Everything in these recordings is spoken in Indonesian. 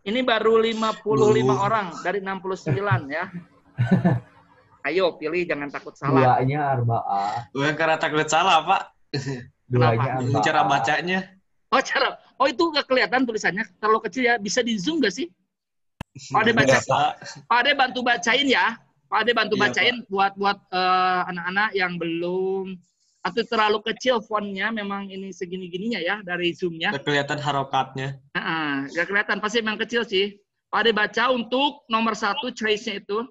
Ini baru 55 orang dari 69 ya. Ayo pilih, jangan takut salah. Duanya arba'ah. Bukan karena takut salah, Pak. Duanya Kenapa? Cara arba'ah. bacanya. Oh itu nggak kelihatan tulisannya. Terlalu kecil ya. Bisa di zoom nggak sih? Pak Ade baca. Enggak, Pak. Pak Ade bantu bacain ya. Pak Ade bantu Iya, bacain buat anak-anak yang belum atau terlalu kecil fontnya, memang ini segini-gininya ya dari zoomnya. Nggak kelihatan harokatnya. Nggak kelihatan, pasti memang kecil sih. Pak Ade baca untuk nomor 1 choice-nya itu.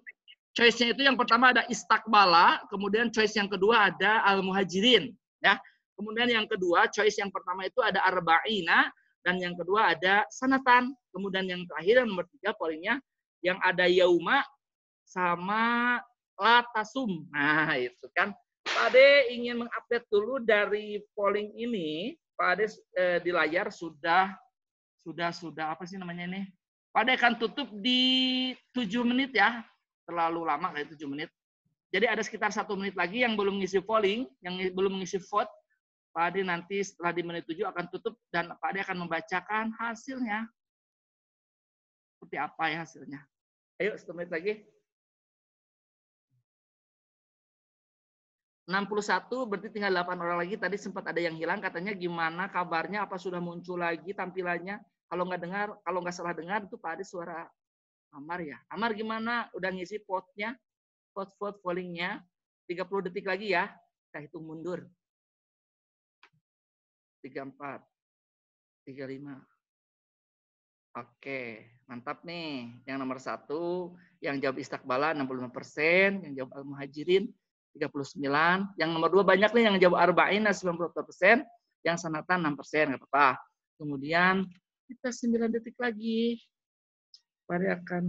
Choice-nya itu yang pertama ada istakbala, kemudian choice yang kedua ada al-muhajirin, ya. Kemudian yang kedua, choice yang pertama itu ada arba'ina, dan yang kedua ada sanatan. Kemudian yang terakhir, yang nomor 3 pollingnya, yang ada yauma sama latasum. Nah, itu kan. Pak Ade ingin mengupdate dulu dari polling ini. Pak Ade di layar sudah apa sih namanya ini? Pak Ade akan tutup di 7 menit ya. Terlalu lama kayak 7 menit. Jadi ada sekitar 1 menit lagi yang belum ngisi polling, yang belum ngisi vote. Pak Ade nanti setelah di menit 7 akan tutup dan Pak Ade akan membacakan hasilnya. Seperti apa ya hasilnya? Ayo 1 menit lagi. 61 berarti tinggal 8 orang lagi. Tadi sempat ada yang hilang, katanya gimana kabarnya, apa sudah muncul lagi tampilannya? Kalau nggak salah dengar itu Pak Ade suara Amar ya. Amar gimana? Udah ngisi vote-nya? Vote pollingnya. 30 detik lagi ya. Kita hitung mundur. 34. 35. Oke, mantap nih. Yang nomor 1, yang jawab istakbala 65%, yang jawab al-muhajirin 39%, yang nomor 2 banyak nih yang jawab arba'in 90%, yang sanatan 6%, nggak apa-apa. Kemudian kita 9 detik lagi. Pak Ade akan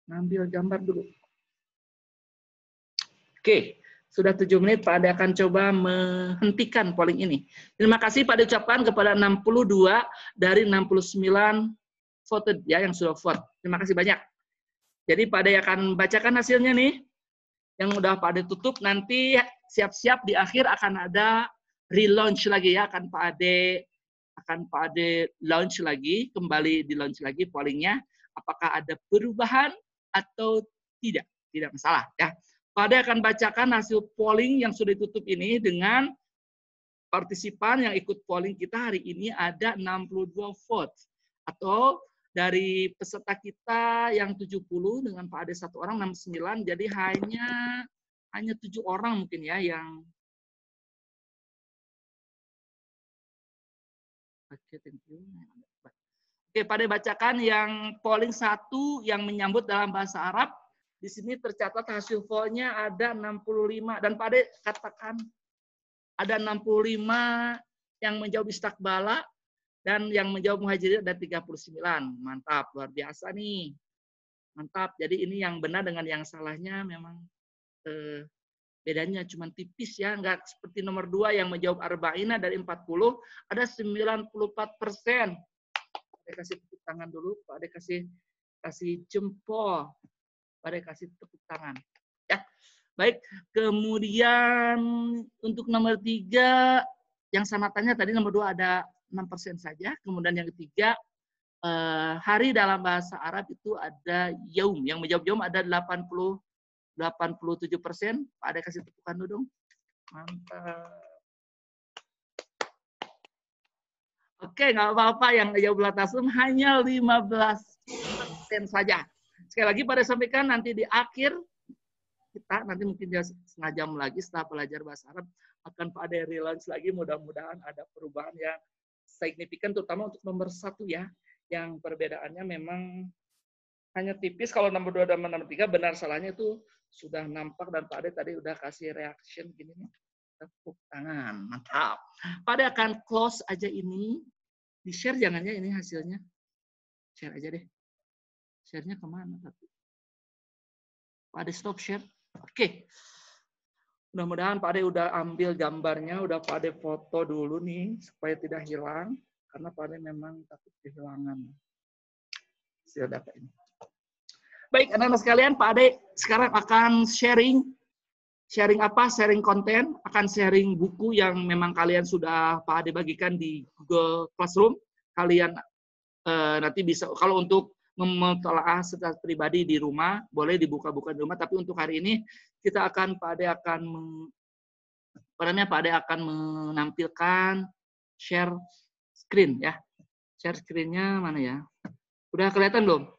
mengambil gambar dulu. Oke, sudah 7 menit Pak Ade akan coba menghentikan polling ini. Terima kasih Pak Ade ucapkan kepada 62 dari 69 voted ya yang sudah vote. Terima kasih banyak. Jadi Pak Ade akan bacakan hasilnya nih. Yang udah Pak Ade tutup, nanti siap-siap di akhir akan ada relaunch lagi ya, akan Pak Ade launch lagi, kembali di launch lagi pollingnya, apakah ada perubahan atau tidak masalah ya. Pak Ade akan bacakan hasil polling yang sudah ditutup ini dengan partisipan yang ikut polling kita hari ini ada 62 vote, atau dari peserta kita yang 70 dengan Pak Ade 1 orang 69, jadi hanya 7 orang mungkin ya yang Oke, thank you. Oke, Pak Ade bacakan yang polling 1 yang menyambut dalam bahasa Arab. Di sini tercatat hasil pollnya ada 65 dan Pak Ade katakan ada 65 yang menjawab istakbala dan yang menjawab muhajirin ada 39. Mantap, luar biasa nih. Mantap. Jadi ini yang benar dengan yang salahnya memang bedanya cuma tipis ya, nggak seperti nomor 2 yang menjawab arba'ina dari 40 ada 94%. Pak Ade kasih tepuk tangan dulu, Pak Ade kasih jempol, Pak Ade kasih tepuk tangan. Ya, baik. Kemudian untuk nomor 3 yang samatannya tadi nomor 2 ada 6% saja. Kemudian yang ketiga hari dalam bahasa Arab itu ada yaum, yang menjawab yaum ada 87%. Pak Ade kasih tepukan dulu dong. Mantap. Oke, nggak apa-apa yang jawab latasum hanya 15% saja. Sekali lagi Pak Ade sampaikan nanti di akhir kita nanti mungkin setengah jam lagi setelah belajar bahasa Arab akan Pak Ade relaunch lagi, mudah-mudahan ada perubahan yang signifikan terutama untuk nomor 1 ya, yang perbedaannya memang hanya tipis. Kalau nomor 2 dan nomor 3 benar salahnya itu sudah nampak dan Pak Ade tadi udah kasih reaction gini nih. Tepuk tangan, mantap. Pak Ade akan close aja ini. Di-share jangan ya ini hasilnya. Share aja deh. Share-nya kemana tapi? Pak Ade stop share. Oke. Mudah-mudahan Pak Ade udah ambil gambarnya, udah Pak Ade foto dulu nih supaya tidak hilang, karena Pak Ade memang takut kehilangan hasil data ini. Baik, anak-anak sekalian, Pak Ade sekarang akan sharing apa? Sharing konten, akan sharing buku yang memang kalian sudah Pak Ade bagikan di Google Classroom. Kalian nanti bisa, kalau untuk memutolaah secara pribadi di rumah, boleh dibuka-buka di rumah, tapi untuk hari ini kita akan, Pak Ade akan menampilkan share screen ya. Share screen-nya mana ya? Udah kelihatan belum?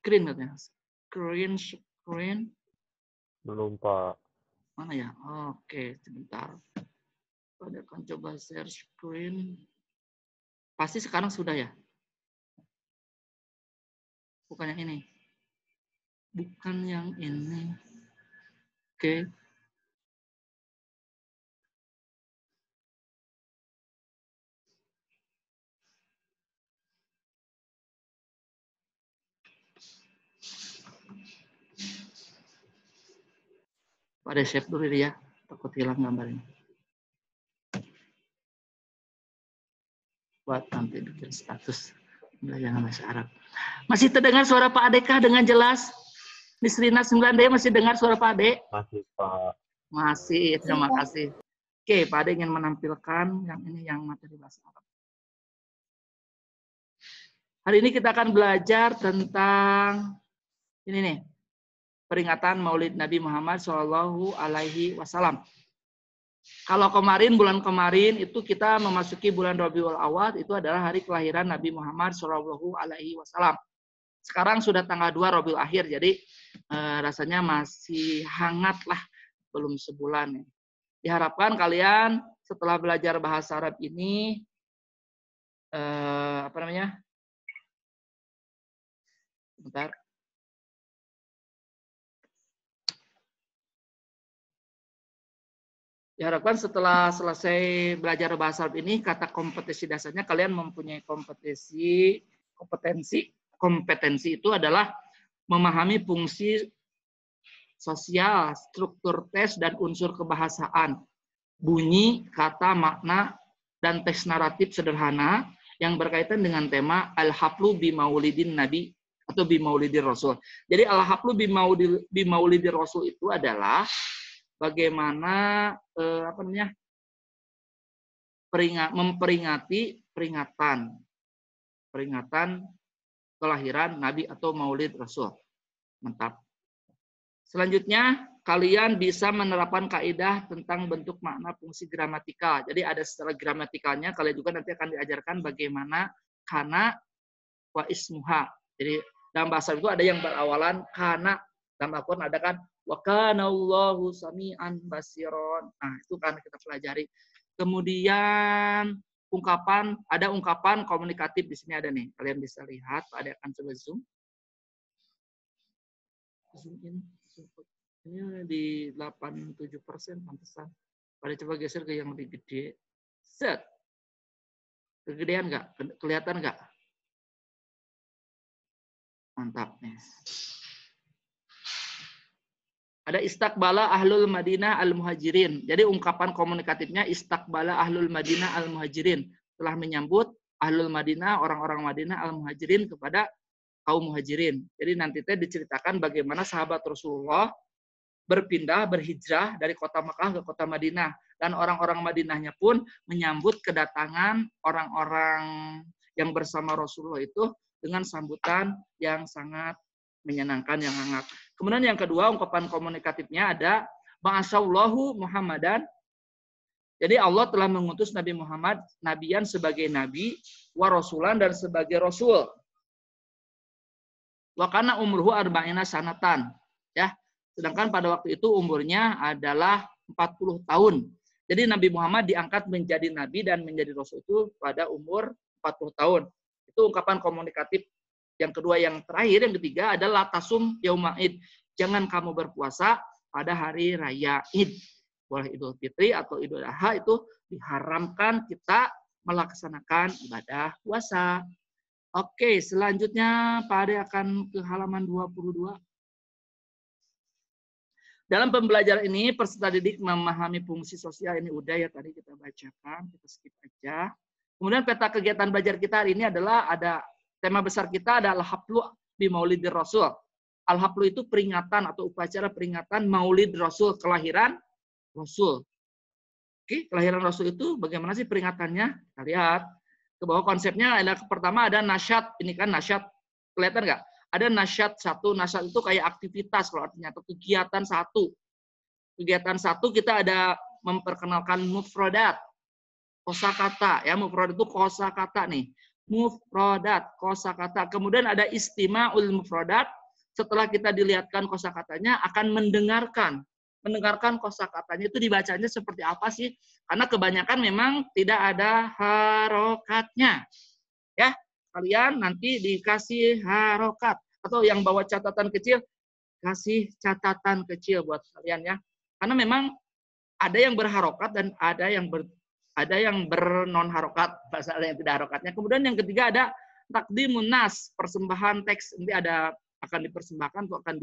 Screen katanya. Screen. Belum, Pak. Mana ya? Oke, sebentar. Pak Ade akan coba share screen. Pasti sekarang sudah ya? Bukan yang ini. Bukan yang ini. Oke. Pada save dulu ya, takut hilang gambarnya. Buat nanti bikin status belajar bahasa Arab. Masih terdengar suara Pak Ade kah dengan jelas? Miss Rina 9D masih dengar suara Pak Ade? Masih, Pak. Masih, terima kasih. Oke, Pak Ade ingin menampilkan yang ini, yang materi bahasa Arab. Hari ini kita akan belajar tentang ini nih, peringatan Maulid Nabi Muhammad Shallallahu Alaihi Wasallam. Kalau kemarin, bulan kemarin itu kita memasuki bulan Rabiul Awal, itu adalah hari kelahiran Nabi Muhammad Shallallahu Alaihi Wasallam. Sekarang sudah tanggal 2 Rabiul Akhir, jadi rasanya masih hangat lah, belum sebulan. Diharapkan kalian setelah belajar bahasa Arab ini, bentar. Diharapkan setelah selesai belajar bahasa Arab ini, kata kompetensi dasarnya kalian mempunyai kompetensi itu adalah memahami fungsi sosial, struktur tes dan unsur kebahasaan, bunyi, kata, makna, dan teks naratif sederhana yang berkaitan dengan tema Al-Haflu bi Maulidin Nabi atau bi Maulidir Rasul. Jadi Al-Haflu bi Maulidir Rasul itu adalah bagaimana memperingati peringatan kelahiran Nabi atau Maulid Rasul. Mantap. Selanjutnya kalian bisa menerapkan kaidah tentang bentuk, makna, fungsi gramatikal. Jadi ada secara gramatikalnya, kalian juga nanti akan diajarkan bagaimana kana wa ismuha. Jadi dalam bahasa itu ada yang berawalan kana. Dalam Al-Quran ada kan wa kana Allahu sami'an basiron. Nah, itu kan kita pelajari. Kemudian ada ungkapan komunikatif di sini ada nih. Kalian bisa lihat, ada akan coba zoom. Zoom in. Ini di 87% pantesan. Pada coba geser ke yang lebih gede. Set. Kegedean nggak? Kelihatan nggak? Mantap nih. Ada istakbala ahlul Madinah al-muhajirin. Jadi ungkapan komunikatifnya istakbala ahlul Madinah al-muhajirin. Telah menyambut ahlul Madinah, orang-orang Madinah al-muhajirin kepada kaum muhajirin. Jadi nanti diceritakan bagaimana sahabat Rasulullah berhijrah dari kota Makkah ke kota Madinah. Dan orang-orang Madinahnya pun menyambut kedatangan orang-orang yang bersama Rasulullah itu dengan sambutan yang sangat menyenangkan, yang hangat. Kemudian yang kedua, ungkapan komunikatifnya ada Ba'asallahu Muhammadan. Jadi Allah telah mengutus Nabi Muhammad, nabiyan sebagai nabi, wa rasulan dan sebagai rasul. Wa kana umruhu arba'ina sanatan. Ya. Sedangkan pada waktu itu umurnya adalah 40 tahun. Jadi Nabi Muhammad diangkat menjadi nabi dan menjadi rasul itu pada umur 40 tahun. Itu ungkapan komunikatif. Yang kedua, yang terakhir, yang ketiga adalah tasum yauma id. Jangan kamu berpuasa pada hari raya Id. Boleh Idul Fitri atau Idul Adha, itu diharamkan kita melaksanakan ibadah puasa. Oke, selanjutnya Pak Ade akan ke halaman 22. Dalam pembelajaran ini, peserta didik memahami fungsi sosial. Ini udah ya, tadi kita bacakan, kita skip aja. Kemudian peta kegiatan belajar kita hari ini adalah ada tema besar kita adalah Al-Haflu bi Maulidir Rasul. Al-Haflu itu peringatan atau upacara peringatan Maulid Rasul, kelahiran Rasul. Oke, kelahiran Rasul itu bagaimana sih peringatannya? Kita lihat. Ke bawah konsepnya ada pertama ada nasyat. Ini kan nasyat. Kelihatan nggak? Ada nasyat satu. Nasyat itu kayak aktivitas kalau artinya atau kegiatan satu. Kegiatan satu kita ada memperkenalkan mufradat. Kosakata ya, mufradat itu kosakata nih. Mufradat, kosakata. Kemudian ada istima'ul mufradat. Setelah kita dilihatkan kosakatanya akan mendengarkan kosakatanya itu dibacanya seperti apa sih? Karena kebanyakan memang tidak ada harokatnya. Ya, kalian nanti dikasih harokat atau yang bawa catatan kecil kasih catatan kecil buat kalian ya. Karena memang ada yang berharokat dan ada yang bernon harokat, bahasa yang tidak harokatnya. Kemudian yang ketiga ada takdimun nas, persembahan teks. Nanti akan dipersembahkan atau akan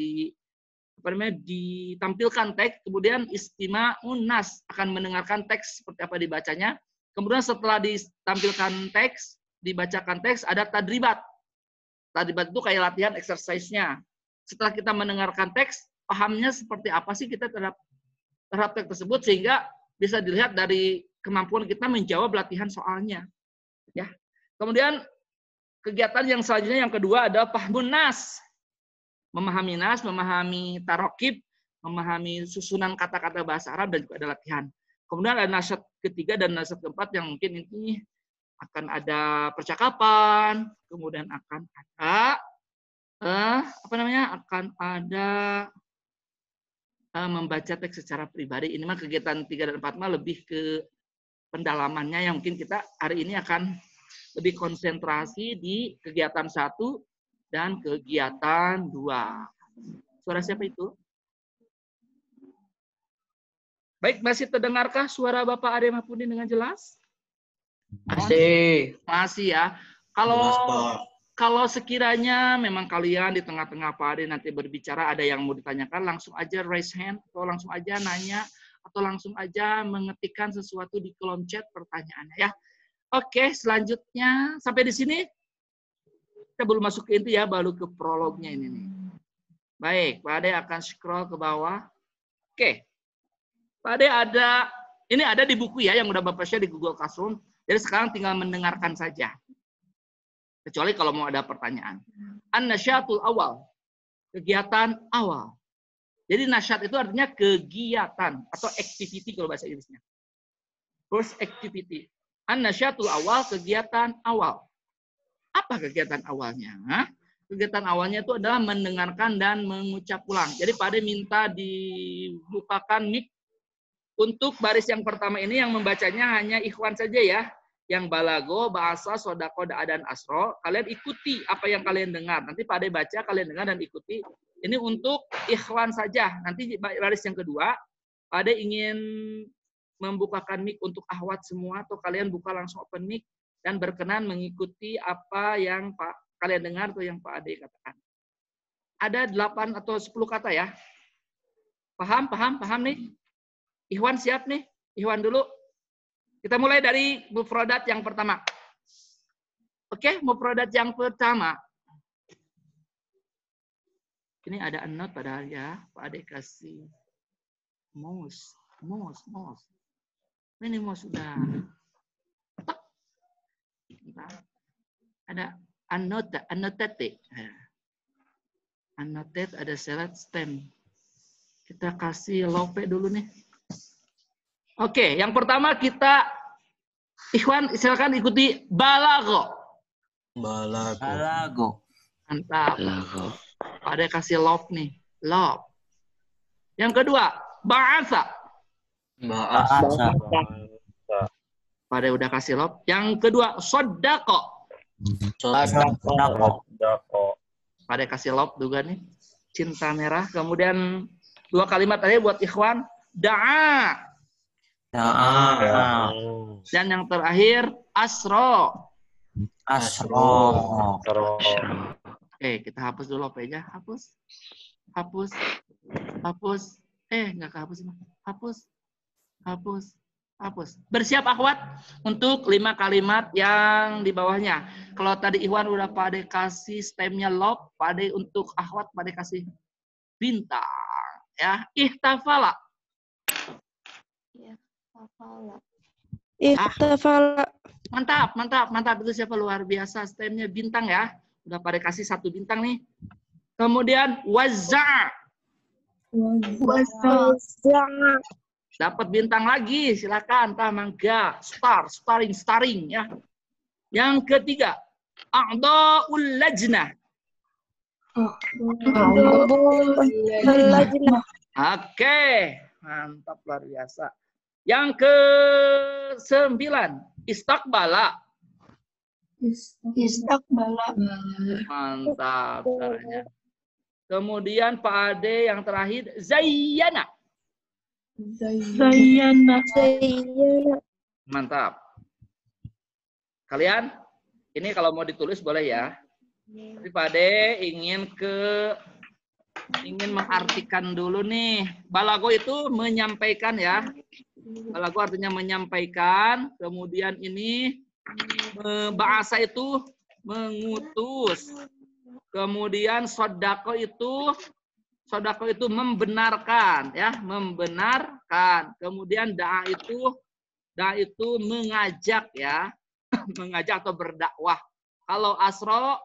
ditampilkan teks, kemudian istima'un nas, akan mendengarkan teks seperti apa dibacanya. Kemudian setelah ditampilkan teks, dibacakan teks, ada tadribat. Tadribat itu kayak latihan exercise-nya. Setelah kita mendengarkan teks, pahamnya seperti apa sih kita terhadap teks tersebut, sehingga bisa dilihat dari kemampuan kita menjawab latihan soalnya. Ya. Kemudian kegiatan yang selanjutnya yang kedua ada fahmun nas. Memahami nas, memahami tarokib, memahami susunan kata-kata bahasa Arab, dan juga ada latihan. Kemudian ada nasyat ketiga dan nasyat keempat yang mungkin ini akan ada percakapan, kemudian akan ada akan ada membaca teks secara pribadi. Ini mah kegiatan 3 dan 4 mah lebih ke pendalamannya yang mungkin kita hari ini akan lebih konsentrasi di kegiatan 1 dan kegiatan 2. Suara siapa itu? Baik, masih terdengarkah suara Bapak Ade Mahpudin dengan jelas? Masih ya. Kalau sekiranya memang kalian di tengah-tengah Pak Ade nanti berbicara, ada yang mau ditanyakan, langsung aja raise hand, atau langsung aja nanya, atau langsung aja mengetikkan sesuatu di kolom chat pertanyaannya ya. Oke, selanjutnya sampai di sini. Kita belum masuk ke inti ya, baru ke prolognya ini nih. Baik, Pak Ade akan scroll ke bawah. Oke. Pak Ade ini ada di buku ya, yang udah Bapak share di Google Classroom. Jadi sekarang tinggal mendengarkan saja. Kecuali kalau mau ada pertanyaan. An-nasyatul awal. Kegiatan awal. Jadi nasyat itu artinya kegiatan atau activity kalau bahasa Inggrisnya. First activity. An-nasyatul awal, kegiatan awal. Apa kegiatan awalnya? Kegiatan awalnya itu adalah mendengarkan dan mengucap ulang. Jadi Pak Ade minta dibukakan mic untuk baris yang pertama ini, yang membacanya hanya ikhwan saja ya. Yang balago, bahasa, sodako, da'a, dan asro. Kalian ikuti apa yang kalian dengar. Nanti Pak Ade baca, kalian dengar dan ikuti. Ini untuk ikhwan saja. Nanti baris yang kedua, Pak Ade ingin membukakan mic untuk akhwat semua, atau kalian buka langsung open mic dan berkenan mengikuti apa yang kalian dengar atau yang Pak Ade katakan. Ada 8 atau 10 kata ya. Paham nih? Ikhwan siap nih? Ikhwan dulu. Kita mulai dari mufradat yang pertama. Oke, mufradat yang pertama. Ini ada note padahal ya. Pak Ade kasih mouse. Ini mouse sudah. Ada annotate. Annotate ada select stem. Kita kasih lope dulu nih. Oke, yang pertama kita ikhwan silakan ikuti balago. Mantap. Ada kasih love nih. Love. Yang kedua, ba'asa. Pada udah kasih love. Yang kedua, sodako. Pada kasih love juga nih. Cinta merah. Kemudian 2 kalimat tadi buat ikhwan. Da'a. Dan yang terakhir, asro. Oke, kita hapus dulu aja. Hapus. Nggak kehapus. Hapus. Bersiap akhwat untuk 5 kalimat yang di bawahnya. Kalau tadi Iwan udah Pak Ade kasih stemnya love, Pak Ade untuk akhwat Pak Ade kasih bintang. Ya, ihtafala. Mantap, mantap, mantap. Itu siapa luar biasa. STEM-nya bintang ya. Udah pada kasih 1 bintang nih. Kemudian wazza. Dapat bintang lagi. Silakan. Mangga. Starring ya. Yang ketiga, a'dha'ul lajnah. Oke, mantap luar biasa. Yang ke-9, istaqbala. Mantap caranya. Kemudian Pak Ade yang terakhir, zayyana. Mantap. Kalian, ini kalau mau ditulis boleh ya. Tapi Pak Ade ingin mengartikan dulu nih. Balago itu menyampaikan ya. Balago artinya menyampaikan. Kemudian ini bahasa itu mengutus. Kemudian sodako itu membenarkan ya, membenarkan. Kemudian da'a itu mengajak ya, mengajak atau berdakwah. Kalau asro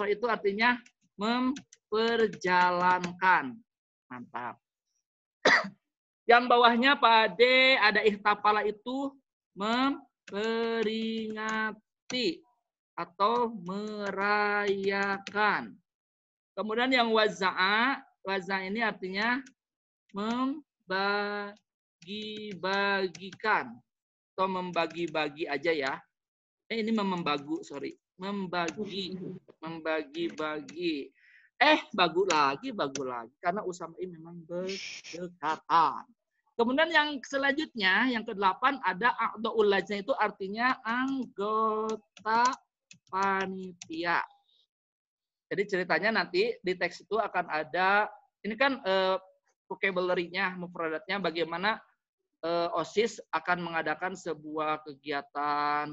itu artinya memperjalankan. Mantap. Yang bawahnya Pak Ade ada ihtafala itu memperingati atau merayakan. Kemudian yang waza'a ini artinya membagi-bagikan atau membagi-bagi aja ya. Ini membagi-bagi. Bagu lagi. Karena Usama ini memang berdekatan. Kemudian yang selanjutnya, yang ke-8 ada a'dha'ul lajnah, itu artinya anggota panitia. Jadi ceritanya nanti di teks itu akan ada, ini kan vocabulary-nya, mufradatnya bagaimana OSIS akan mengadakan sebuah kegiatan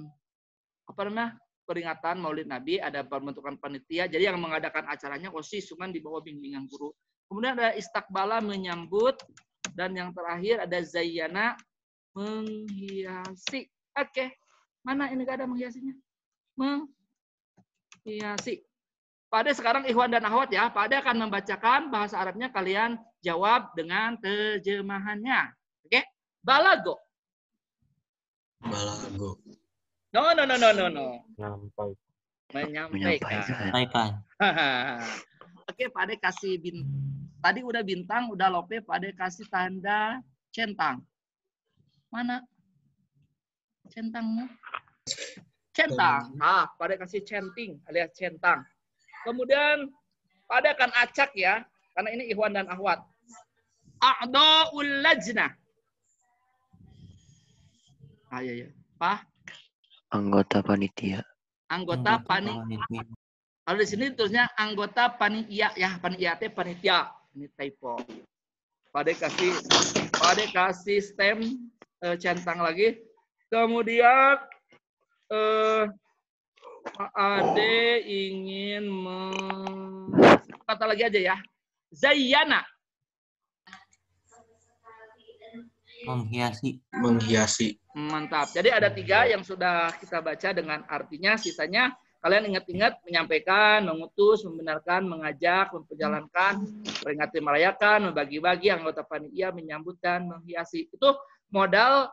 peringatan Maulid Nabi, ada pembentukan panitia. Jadi yang mengadakan acaranya OSIS, cuman di bawah bimbingan guru. Kemudian ada istakbala menyambut, dan yang terakhir ada zayyana menghiasi. Oke. Mana ini gak ada menghiasinya? Menghiasi. Pak Ade sekarang ikhwan dan akhwat ya. Pak Ade akan membacakan bahasa Arabnya, kalian jawab dengan terjemahannya. Oke? Balago. No. Menyampaikan. Oke, Pak Ade kasih bintang. Tadi udah bintang, udah lope, Pak Ade kasih tanda centang. Mana centangnya? Centang. Pak Ade kasih centing alias centang. Kemudian Pak Ade akan acak ya, karena ini ikhwan dan akhwat. A'dha'ul lajnah. Iya. Pak? Anggota panitia. Anggota panitia. Kalau di sini tulisnya anggota panitia ya, panitia. Ini typo. Pak Ade kasih stem centang lagi. Kemudian Pak Ade ingin kata lagi aja ya. Zayyana. Menghiasi. Mantap. Jadi ada 3 yang sudah kita baca dengan artinya. Sisanya kalian ingat-ingat menyampaikan, mengutus, membenarkan, mengajak, memperjalankan, peringati, merayakan, membagi-bagi, anggota panitia, menyambut, dan menghiasi. Itu modal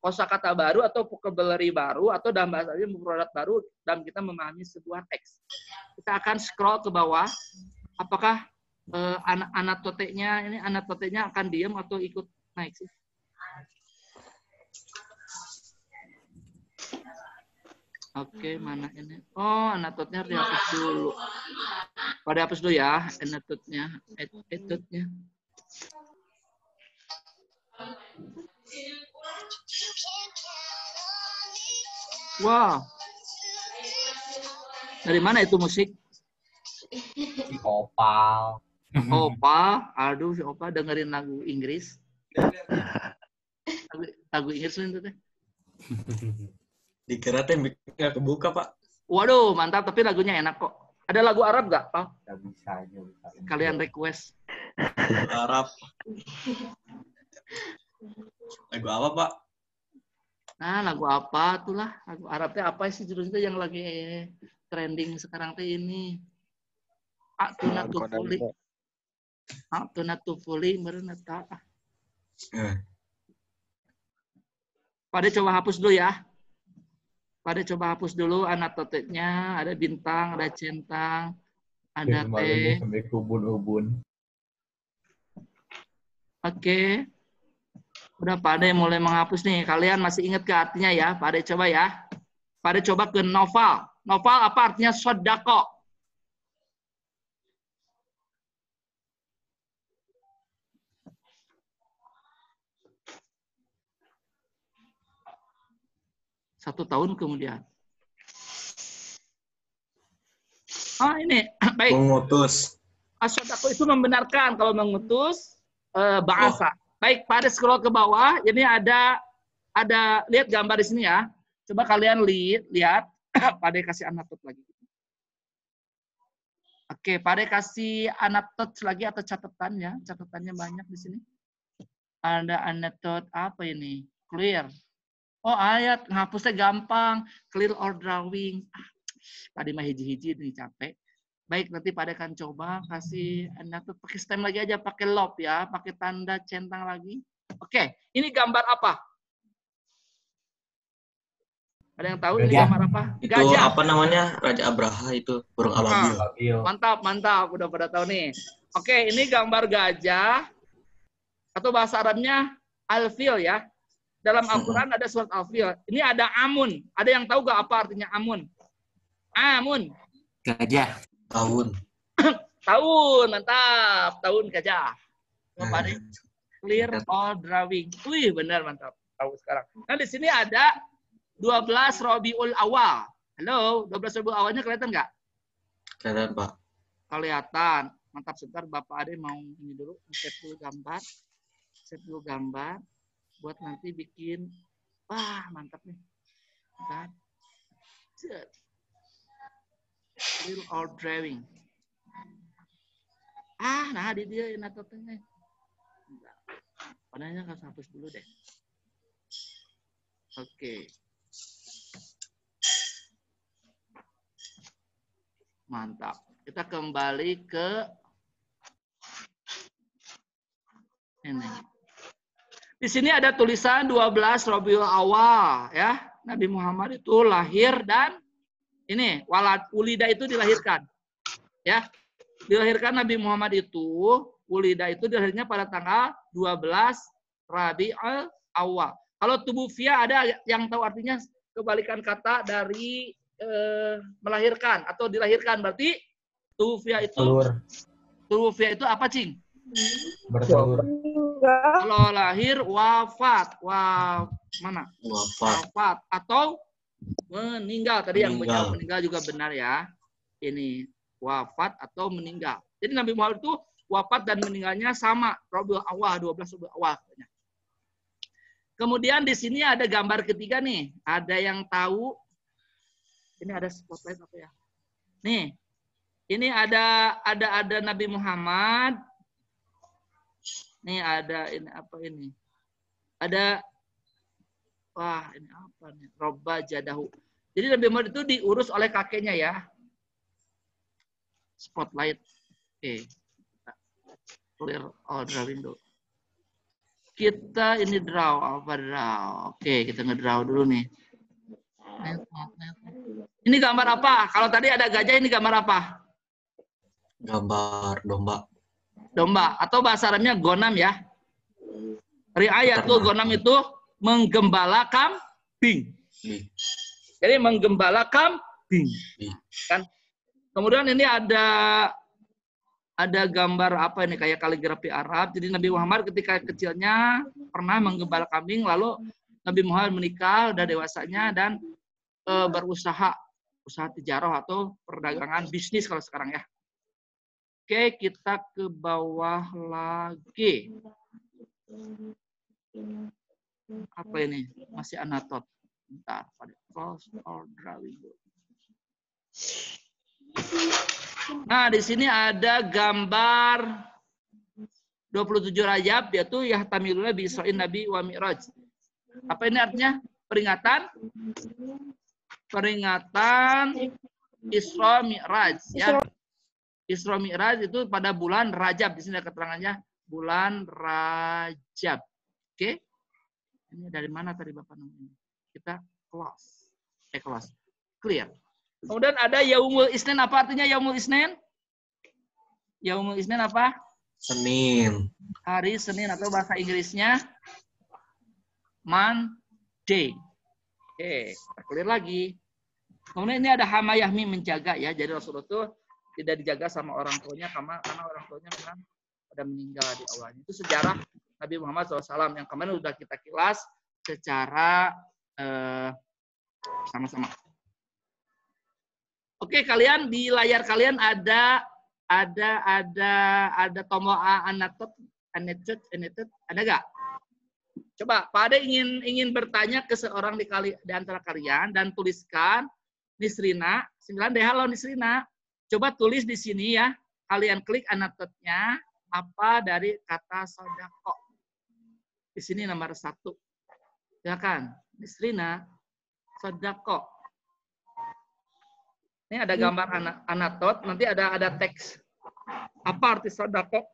kosakata baru atau vocabulary baru atau dalam bahasa Arab mufradat baru dalam kita memahami sebuah teks. Kita akan scroll ke bawah. Apakah anatotenya akan diam atau ikut naik sih? Oke, mana ini? Oh, anatotnya harus dihapus dulu. Pada hapus dulu ya, anatotnya. Wow. Dari mana itu musik? Si Opal. Aduh, si Opal dengerin lagu Inggris. Lagu Inggris itu teh. Dikira teh nggak kebuka, Pak. Waduh, mantap. Tapi lagunya enak kok. Ada lagu Arab nggak, Pak? Bisa. Kalian request. Arab. Lagu apa, Pak? Nah, lagu apa tuh lah? Lagu Arabnya apa sih judulnya yang lagi trending sekarang teh ini? Atuna tufuli. Atuna tufuli meureun eta. Pada coba hapus dulu ya. Pada coba hapus dulu anatotetnya, ada bintang, ada centang, ada T. Sampai kubun-ubun. Oke. Udah Pak Ade mulai menghapus nih. Kalian masih ingat ke artinya ya? Pak Ade coba ya. Pak Ade coba ke novel. Novel apa artinya sodako? Satu tahun kemudian. Oh ini, baik. Mengutus. Sodako itu membenarkan. Kalau mengutus, bahasa. Baik, Pak Ade scroll ke bawah. Ini ada lihat gambar di sini ya. Coba kalian lihat. Pak Ade kasih anatot lagi. Oke, Pak Ade kasih anatot lagi atau catatan ya. Catatannya banyak di sini. Ada anatot apa ini? Clear. Oh, ayat ngapusnya gampang. Clear or drawing. Pak Ade mah hiji-hiji nih capek. Baik, nanti Pak Ade akan coba kasih anatot pakai stem lagi aja, pakai lob ya, pakai tanda centang lagi. Oke, ini gambar apa? Ada yang tahu ini gambar apa? Itu Gajah. apa namanya? Raja Abraha itu, burung ababil. Mantap, mantap. Udah pada tahu nih. Oke, ini gambar gajah. Atau bahasa Arabnya Al-Fil ya. Dalam Al-Quran ada surat Al-Fil. Ini ada amun. Ada yang tahu gak apa artinya amun? Amun. Gajah. Tahun. Tahun, mantap. Tahun gajah. Coba nih. Clear all drawing. Wih, benar mantap. Tahu sekarang. Nah, di sini ada 12 Rabiul Awal. Halo, 12 Rabiul Awalnya kelihatan nggak? Kelihatan, Pak. Kelihatan. Mantap, sebentar Bapak Ade mau ini dulu. Set dulu gambar. Set dulu gambar. Buat nanti bikin. Wah, mantap nih. Bentar. Set. Clear all drawing. Nah di dia natotnya. Padahal harus hapus dulu deh. Oke. Mantap. Kita kembali ke ini. Di sini ada tulisan 12 Rabiul Awal ya. Nabi Muhammad itu lahir dan ini walad ulida itu dilahirkan. Ya. Dilahirkan Nabi Muhammad itu, ulida itu dilahirnya pada tanggal 12 Rabiul Awal. Kalau tubuhia ada yang tahu artinya kebalikan kata dari melahirkan atau dilahirkan, berarti tubuhia itu tubuhia itu apa, Cing? Bertelur. Kalau lahir wafat, mana? Wafat atau meninggal. Tadi yang meninggal juga benar ya. Ini wafat atau meninggal. Jadi Nabi Muhammad itu wafat dan meninggalnya sama, Rabiul Awal, 12 Rabiul Awal. Kemudian di sini ada gambar ketiga nih. Ada yang tahu? Ini ada spotlight apa ya? Nih. Ini ada Nabi Muhammad. Nih ada ini apa ini? Ada ini apa nih? Robba jadahu. Jadi Nabi Muhammad itu diurus oleh kakeknya ya. Spotlight. Oke. Clear all drawing dulu. Kita ini draw. Oke, kita ngedraw dulu nih. Ini gambar apa? Kalau tadi ada gajah, ini gambar apa? Gambar domba. Domba. Atau bahasa Arabnya gonam ya. Riayat tuh gonam itu menggembala kambing. Jadi menggembala kambing. Kan? Kemudian ini ada gambar apa ini kayak kaligrafi Arab. Jadi Nabi Muhammad ketika kecilnya pernah menggembala kambing, lalu Nabi Muhammad menikah, udah dewasanya dan berusaha tijarah atau perdagangan bisnis kalau sekarang ya. Oke, kita ke bawah lagi. Apa ini? Masih anatot. Bentar, pada close or drawing. Nah, di sini ada gambar 27 Rajab, yaitu Yahtamiluna bi Isra'in Nabi wa Mi'raj. Apa ini artinya? Peringatan Isra Mi'raj ya. Isra Mi'raj itu pada bulan Rajab. Di sini ada keterangannya bulan Rajab. Oke. Ini dari mana tadi Bapak namanya? Kita close. Clear. Kemudian ada Yaumul Isnin. Apa artinya Yaumul Isnin? Yaumul Isnin apa? Senin. Hari Senin atau bahasa Inggrisnya Monday. Oke, clear lagi. Kemudian ini ada Hamayahmi menjaga ya. Jadi Rasulullah itu tidak dijaga sama orang tuanya karena orang tuanya memang pada meninggal di awalnya. Itu sejarah Nabi Muhammad SAW yang kemarin sudah kita kilas secara sama-sama. Oke, kalian di layar kalian ada tombol anatot, ada nggak? Coba, Pak Ade ingin bertanya ke seorang di antara kalian dan tuliskan Nisrina, 9 deh, halo Nisrina. Coba tulis di sini ya, kalian klik anatotnya apa dari kata sodako. Di sini nomor 1. Ya kan, Nisrina, sodako. Ini ada gambar anatot, nanti ada teks. Apa arti sodako?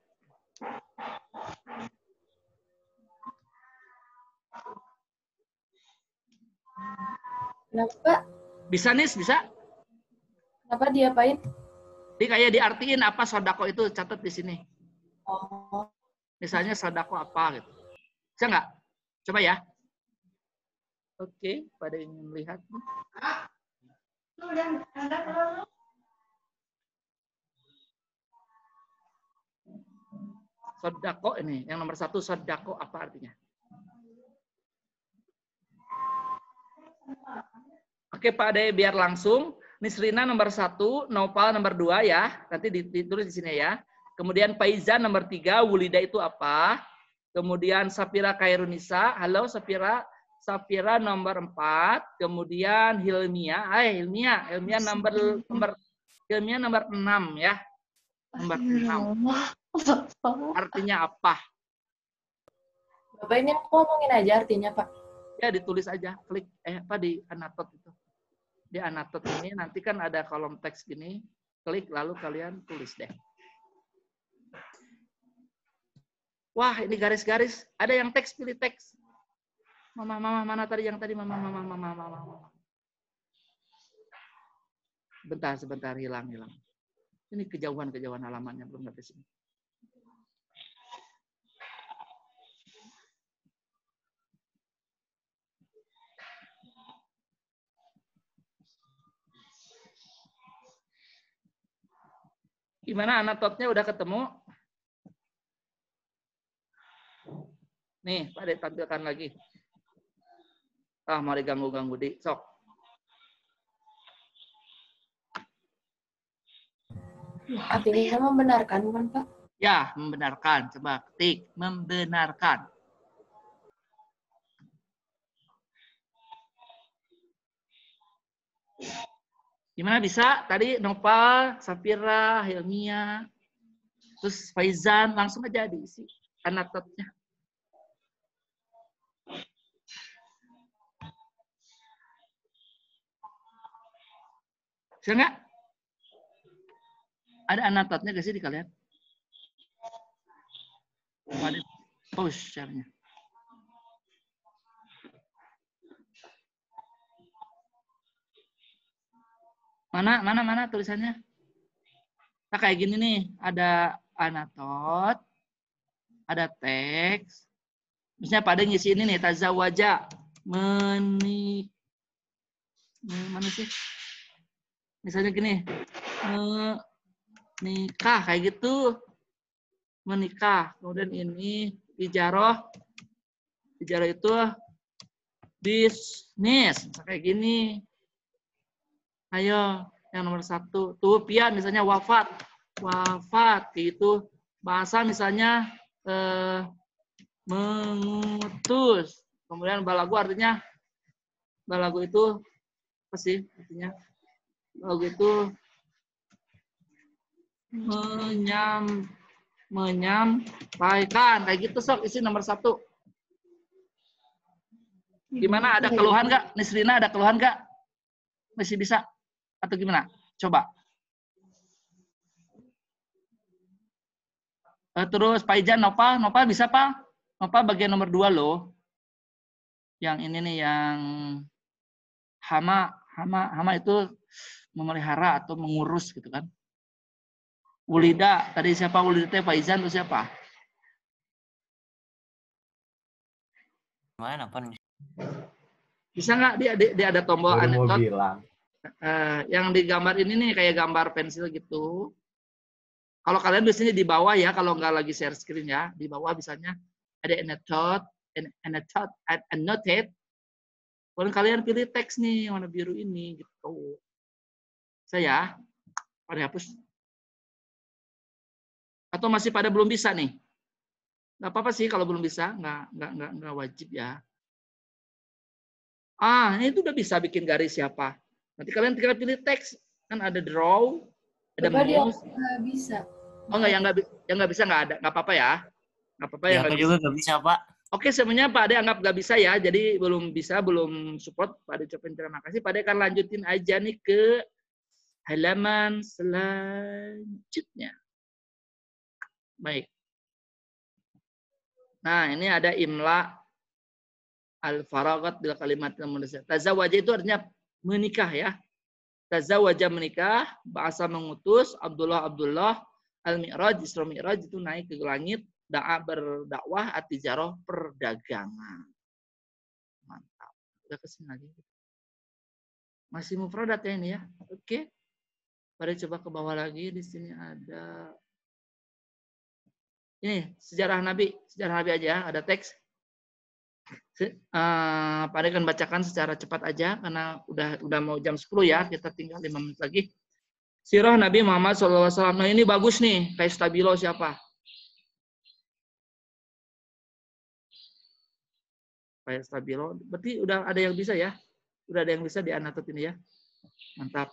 Kenapa? Bisa Nis, bisa? Kenapa diapain? Jadi kayak diartiin apa sodako itu, catat di sini. Oh. Misalnya sodako apa gitu. Bisa nggak? Coba ya. Oke, pada ingin melihat. Sodako ini, yang nomor 1 sodako apa artinya? Oke Pak Ade, biar langsung. Nisrina nomor 1, Nopal nomor 2 ya. Nanti ditulis di sini ya. Kemudian Faizan nomor 3, Wulida itu apa? Kemudian Sapira Kairunisa, halo Sapira. Sapira nomor 4. Kemudian Hilmia, Hilmia nomor 6 ya. Nomor 6. Artinya apa? Bapak ini aku ngomongin aja artinya, Pak. Ya ditulis aja, klik di anatot itu. Di anatot ini nanti kan ada kolom teks gini, klik lalu kalian tulis deh. Wah, ini garis-garis. Ada yang teks, pilih teks. Mama, mana tadi yang tadi? Mama. Sebentar, hilang. Ini kejauhan halamannya, belum sampai sini. Gimana anatotnya udah ketemu? Nih, Pak Ade tampilkan lagi. Mau diganggu-ganggu di sok. Artinya membenarkan, bukan Pak? Ya, membenarkan. Coba ketik, membenarkan. Gimana bisa? Tadi Nopal, Sapira, Hilmia, terus Faizan, langsung aja diisi anatotnya. Bisa nggak? Ada anatotnya nggak sih di kalian? Ada post share-nya. Mana tulisannya? Nah, kayak gini nih, ada anatot, ada teks. Misalnya pada ngisi ini nih, tazawaja, mana sih? Misalnya gini, menikah, kayak gitu. Menikah. Kemudian ini, ijaroh. Ijaroh itu bisnis. Kayak gini. Ayo, yang nomor 1. Tuwfiya misalnya wafat. Wafat, itu bahasa misalnya mengutus. Kemudian balagu artinya, balagu itu apa sih artinya? Balagu itu menyampaikan. Kayak gitu sok, isi nomor 1. Gimana, ada keluhan nggak? Nisrina ada keluhan nggak? Masih bisa? Atau gimana? Coba. Terus Pak Ijan, Nopal bisa Pak? Nopal bagian nomor 2 loh. Yang ini nih, yang hama itu memelihara atau mengurus gitu kan. Wulida, tadi siapa Wulida? Pak Izan itu siapa? Mana apa nih? Bisa nggak dia ada tombol Baru mau anekdot? bilang. Yang digambar ini nih kayak gambar pensil gitu. Kalau kalian biasanya di bawah ya, kalau nggak lagi share screen ya, di bawah misalnya ada annotate. Kalau kalian pilih teks nih warna biru ini gitu. Saya pada hapus. Atau masih pada belum bisa nih? Nggak apa-apa sih kalau belum bisa, nggak wajib ya. Ini itu udah bisa bikin garis siapa? Nanti kalian tinggal pilih teks, kan ada draw, ada mouse. Nggak bisa. Oh nggak, yang nggak bisa nggak ada, nggak apa-apa ya. Nggak apa-apa ya. Aku juga nggak bisa Pak. Oke, sebenarnya Pak Ade anggap nggak bisa ya, jadi belum bisa, belum support. Pak Ade ucapin terima kasih. Pak Ade akan lanjutin aja nih ke halaman selanjutnya. Baik. Nah, ini ada imla al-faragat bil kalimat al-munasab. Tazawaja itu artinya menikah ya. Tazawaja menikah, bahasa mengutus, Abdullah al-Mi'raj, Isra Mi'raj itu naik ke langit, berdakwah at-tijarah, perdagangan. Mantap. Udah kesini lagi. Masih mufradat ya ini ya. Oke. Mari coba ke bawah lagi. Di sini ada ini sejarah Nabi aja, ada teks. Pak Ade akan bacakan secara cepat aja karena udah mau jam 10 ya, kita tinggal 5 menit lagi. Sirah Nabi Muhammad SAW. Nah ini bagus nih, kayak stabilo siapa? Kayak stabilo, berarti udah ada yang bisa ya? Udah ada yang bisa dianatot ini ya? Mantap.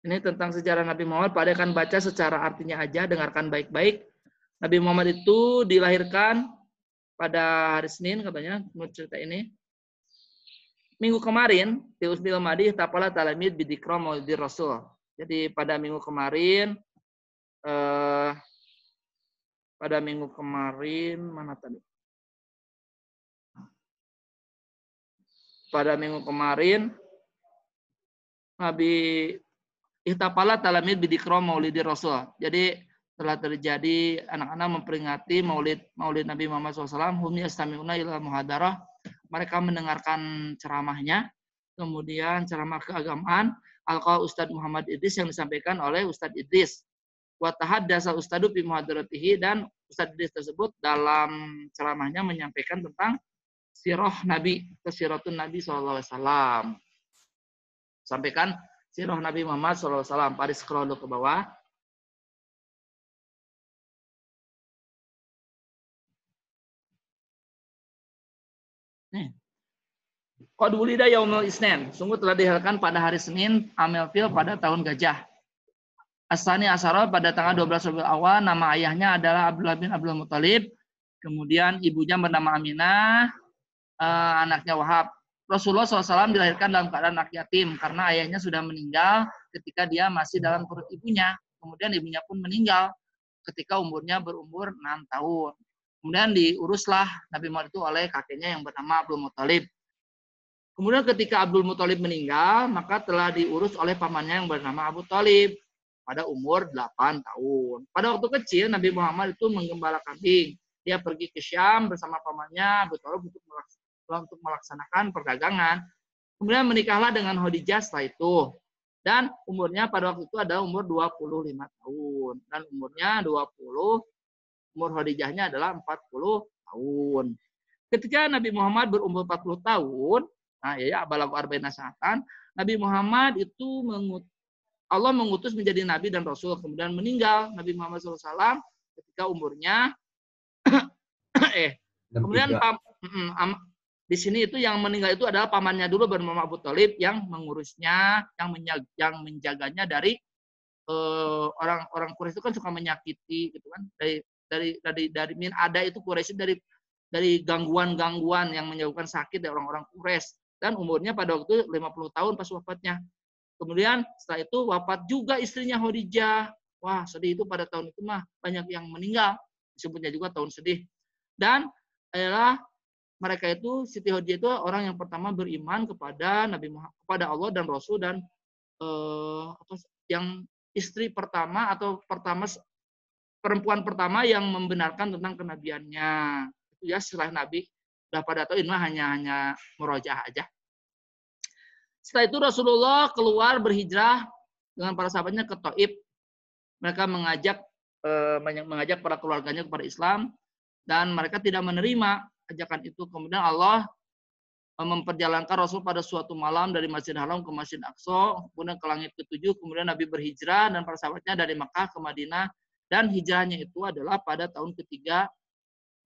Ini tentang sejarah Nabi Muhammad. Pak Ade akan baca secara artinya aja, dengarkan baik-baik. Nabi Muhammad itu dilahirkan pada hari Senin katanya, menurut cerita ini. Minggu kemarin, di Usbil Madih, Tapala Talamid Bidikro Maulidi Rasul. Jadi pada minggu kemarin, mana tadi? Pada minggu kemarin, Nabi Ihtapala talamid bidikro maulidi Rasul. Jadi telah terjadi anak-anak memperingati maulid Nabi Muhammad SAW. Hum yastami'una ila muhadarah. Mereka mendengarkan ceramahnya. Kemudian ceramah keagamaan. Alqa Ustadz Muhammad Idris yang disampaikan oleh Ustadz Idris. Wa tahaddasa Ustadu bi muhadaratihi, dan Ustadz Idris tersebut dalam ceramahnya menyampaikan tentang sirah Nabi, siratun Nabi SAW. Sampaikan sirah Nabi Muhammad SAW. Pada scroll ke bawah. Nih. Qad wulida yaumul isnin. Sungguh telah dilahirkan pada hari Senin, Amil Fil pada tahun gajah. Asani Asyara pada tanggal 12 Rabiul Awal. Nama ayahnya adalah Abdullah bin Abdul Muthalib. Kemudian ibunya bernama Aminah, anaknya Wahab. Rasulullah SAW dilahirkan dalam keadaan anak yatim karena ayahnya sudah meninggal ketika dia masih dalam perut ibunya. Kemudian ibunya pun meninggal ketika umurnya berumur 6 tahun. Kemudian diuruslah Nabi Muhammad itu oleh kakeknya yang bernama Abdul Muthalib. Kemudian ketika Abdul Muthalib meninggal, maka telah diurus oleh pamannya yang bernama Abu Thalib pada umur 8 tahun. Pada waktu kecil Nabi Muhammad itu menggembala kambing. Dia pergi ke Syam bersama pamannya Abu Thalib untuk melaksanakan perdagangan. Kemudian menikahlah dengan Khadijah setelah itu. Dan umurnya pada waktu itu adalah umur 25 tahun. Dan umurnya 20, umur Khadijahnya adalah 40 tahun. Ketika Nabi Muhammad berumur 40 tahun, nah ya balagu arba'ina sa'atan, Nabi Muhammad itu Allah mengutus menjadi nabi dan rasul, kemudian meninggal Nabi Muhammad SAW ketika umurnya kemudian di sini itu yang meninggal itu adalah pamannya dulu bernama Abu Thalib yang mengurusnya, yang menjaganya dari orang-orang Quraisy itu kan suka menyakiti gitu kan, dari min ada itu Quraisy dari gangguan-gangguan yang menyebabkan sakit dari orang-orang Quraisy. Dan umurnya pada waktu itu 50 tahun pas wafatnya. Kemudian setelah itu wafat juga istrinya Khadijah. Wah, sedih itu pada tahun itu mah banyak yang meninggal. Disebutnya juga tahun sedih. Dan adalah mereka itu, Siti Khadijah itu orang yang pertama beriman kepada Nabi Muhammad, kepada Allah dan Rasul, dan yang istri pertama atau perempuan pertama yang membenarkan tentang kenabiannya. Itu ya setelah Nabi udah pada tahu ini hanya murojaah aja. Setelah itu Rasulullah keluar berhijrah dengan para sahabatnya ke Taif. Mereka mengajak para keluarganya kepada Islam dan mereka tidak menerima ajakan itu. Kemudian Allah memperjalankan Rasul pada suatu malam dari Masjidil Haram ke Masjid Aqsa, kemudian ke langit ke-7, kemudian Nabi berhijrah dan para sahabatnya dari Makkah ke Madinah, dan hijrahnya itu adalah pada tahun ketiga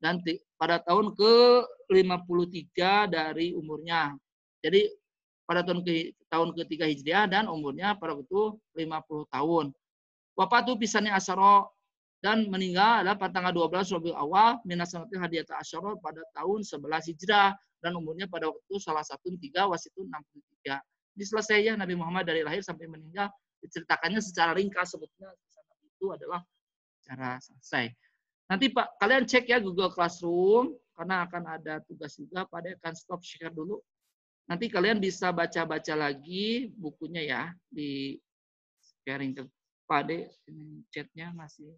dan pada tahun ke-53 dari umurnya. Jadi pada tahun ketiga Hijriah dan umurnya pada waktu 50 tahun. Wafatu Pisani Asyara dan meninggal adalah pada tanggal 12 Rabiul Awal minasanati hadiyata Asyara pada tahun 11 Hijrah dan umurnya pada waktu salah satu 3 wasitun 63. Ini selesai ya Nabi Muhammad dari lahir sampai meninggal, diceritakannya secara ringkas sebetulnya itu adalah cara selesai. Nanti Pak kalian cek ya Google Classroom karena akan ada tugas juga. Pak Ade akan stop share dulu. Nanti kalian bisa baca-baca lagi bukunya ya di sharing ke Pak Ade. Ini chatnya masih.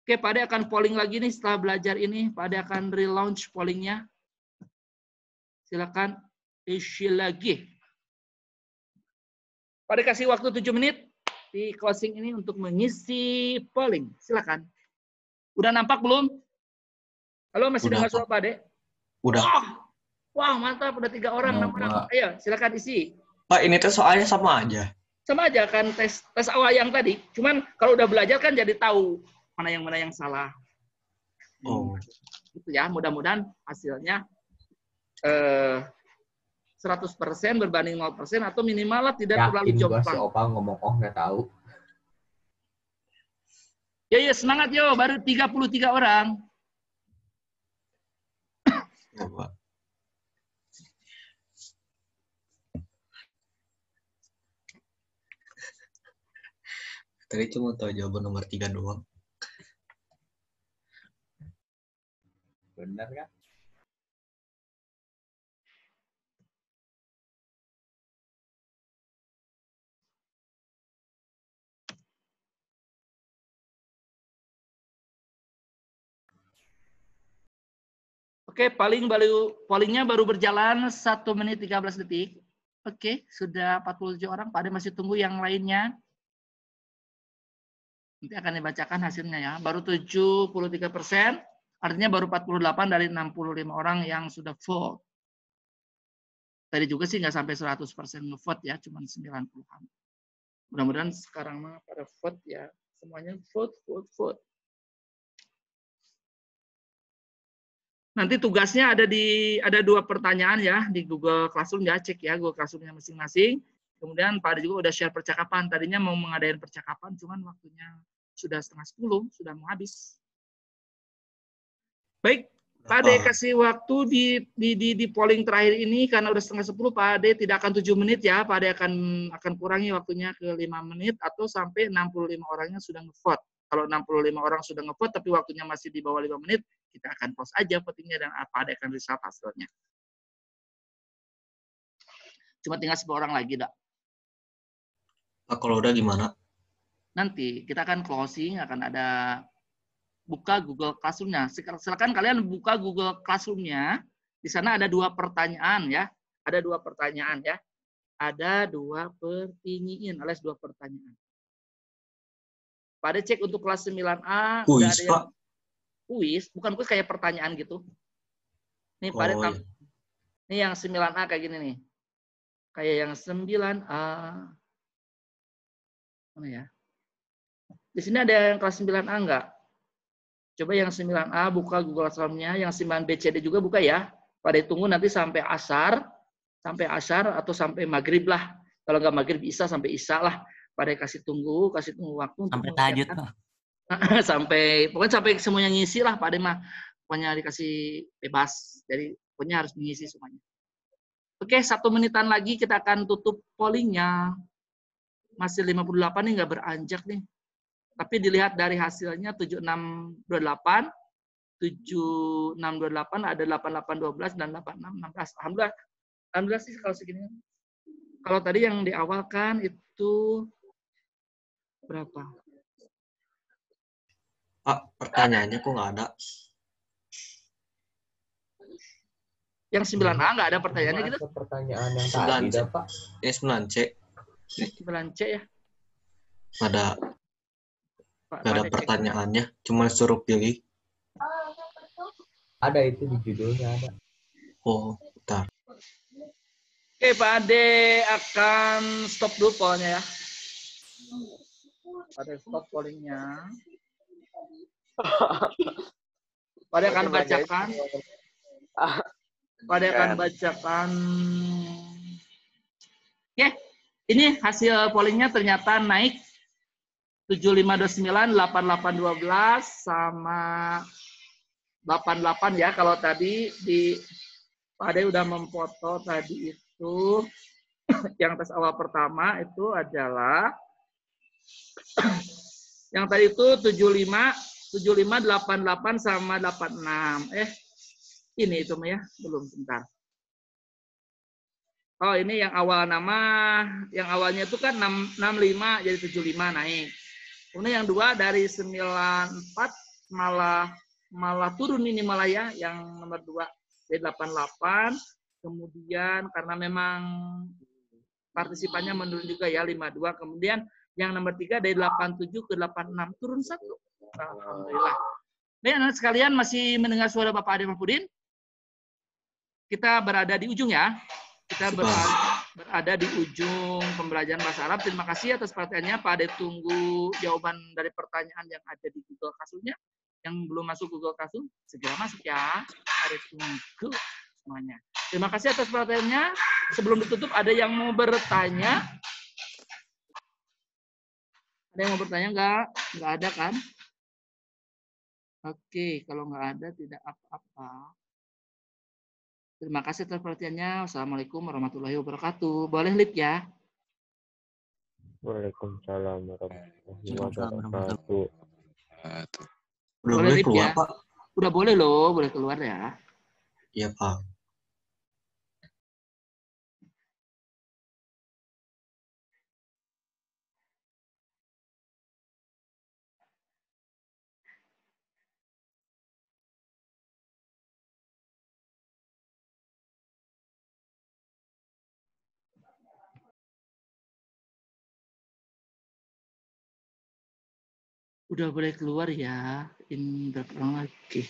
Oke, Pak Ade akan polling lagi nih setelah belajar ini. Pak Ade akan relaunch pollingnya. Silakan isi lagi. Pak Ade kasih waktu 7 menit di closing ini untuk mengisi polling. Silakan. Udah nampak belum? Halo, masih dengar suara Pak Ade? Udah. Wah, mantap. Udah 3 orang, 6 orang. Ayo, silakan isi. Pak, ini tuh soalnya sama aja. Sama aja kan tes awal yang tadi. Cuman kalau udah belajar kan jadi tahu mana yang salah. Oh. Gitu ya. Mudah-mudahan hasilnya 100% berbanding 0% atau minimal lah tidak terlalu jomplang. Si Opal ngomong nggak tahu. Ya semangat yo, baru 33 orang. Ya, Pak. Tadi cuma tahu jawaban nomor 3 doang. Benar kan? Oke, pollingnya baru berjalan 1 menit 13 detik. Oke, sudah 47 orang. Pak Ade masih tunggu yang lainnya. Nanti akan dibacakan hasilnya ya. Baru 73%, artinya baru 48 dari 65 orang yang sudah vote. Tadi juga sih nggak sampai 100% nge-vote ya, cuma 90-an. Mudah-mudahan sekarang mah pada vote ya, semuanya vote. Nanti tugasnya ada 2 pertanyaan ya di Google Classroom ya, cek ya Google Classroom-nya masing-masing. Kemudian Pak Ade juga udah share percakapan. Tadinya mau mengadain percakapan, cuman waktunya sudah 9:30, sudah mau habis. Baik, Pak Ade kasih waktu di polling terakhir ini karena udah 9:30. Pak Ade tidak akan 7 menit ya. Pak Ade akan kurangi waktunya ke 5 menit atau sampai 65 orangnya sudah nge-vote. Kalau 65 orang sudah nge-vote tapi waktunya masih di bawah 5 menit, kita akan pause aja votingnya dan Pak Ade akan result hasilnya. Cuma tinggal 10 orang lagi, dah. Pak, kalau udah gimana? Nanti kita akan closing, akan ada buka Google Classroom-nya. Silakan kalian buka Google Classroom-nya. Di sana ada 2 pertanyaan ya. Ada 2 pertanyaan ya. Ada 2 pertanyaan alias 2 pertanyaan. Pada cek untuk kelas 9A. Kuis, Pak. Kuis, bukan kuis kayak pertanyaan gitu. Nih pada iya. Ini yang 9A kayak gini nih. Kayak yang 9A. Mana ya? Di sini ada yang kelas 9A enggak? Coba yang 9A buka Google Classroom-nya, yang 9B, C, D juga buka ya. Pada tunggu nanti sampai asar atau sampai maghrib lah. Kalau enggak maghrib bisa sampai isya lah. Pada kasih tunggu waktu sampai tahajud. pokoknya sampai semuanya ngisi lah Pak Ade mah. pokoknya dikasih bebas. Jadi pokoknya harus mengisi semuanya. Oke, 1 menitan lagi kita akan tutup pollingnya. Masih 58 nih, nggak beranjak nih. Tapi dilihat dari hasilnya 7628, 7628, ada 8812 dan 8616. Alhamdulillah sih kalau segini. Kalau tadi yang di awal kan itu berapa? Pak, pertanyaannya kok nggak ada? Yang 9A nggak ada pertanyaannya gitu? Ada pertanyaan yang 9C. tadi dah, Pak. Ini 9C. 9C ya? Nggak ada Pak, pertanyaannya. Cuma suruh pilih. Ada itu di judulnya ada. Oh, bentar. Oke, Pak Ade akan stop dulu pollnya ya. Pada stop pollingnya. Pada akan bacakan. Pada akan bacakan. Oke, ini hasil pollingnya ternyata naik 7529, 8812 sama 88 ya. Kalau tadi di Pak Ade udah memfoto tadi itu yang tes awal pertama itu adalah yang tadi itu 75, 88 sama 86. Ini itu ya, belum bentar. Oh, ini yang awal nama, yang awalnya itu kan 65 jadi 75 naik. Kemudian yang dua dari 94 malah turun ini malah ya, yang nomor 2 dari 88. Kemudian karena memang partisipannya menurun juga ya 52. Kemudian yang nomor 3 dari 87 ke 86 turun 1. Alhamdulillah. Baik, anak sekalian masih mendengar suara Bapak Ade Mahfudin? Kita berada di ujung ya. Kita berada di ujung pembelajaran bahasa Arab. Terima kasih atas perhatiannya. Pak Ade tunggu jawaban dari pertanyaan yang ada di Google Classroom-nya. Yang belum masuk Google Classroom, segera masuk ya. Pak Ade tunggu semuanya. Terima kasih atas perhatiannya. Sebelum ditutup, ada yang mau bertanya? Ada yang mau bertanya nggak? Nggak ada kan? Oke, kalau nggak ada tidak apa-apa. Terima kasih atas perhatiannya. Wassalamualaikum warahmatullahi wabarakatuh. Boleh lip ya? Waalaikumsalam warahmatullahi wabarakatuh. Udah Boleh boleh lip keluar, ya? Pak? Udah boleh loh, boleh keluar ya. Iya, Pak. Udah boleh keluar ya. Ini berapa lagi?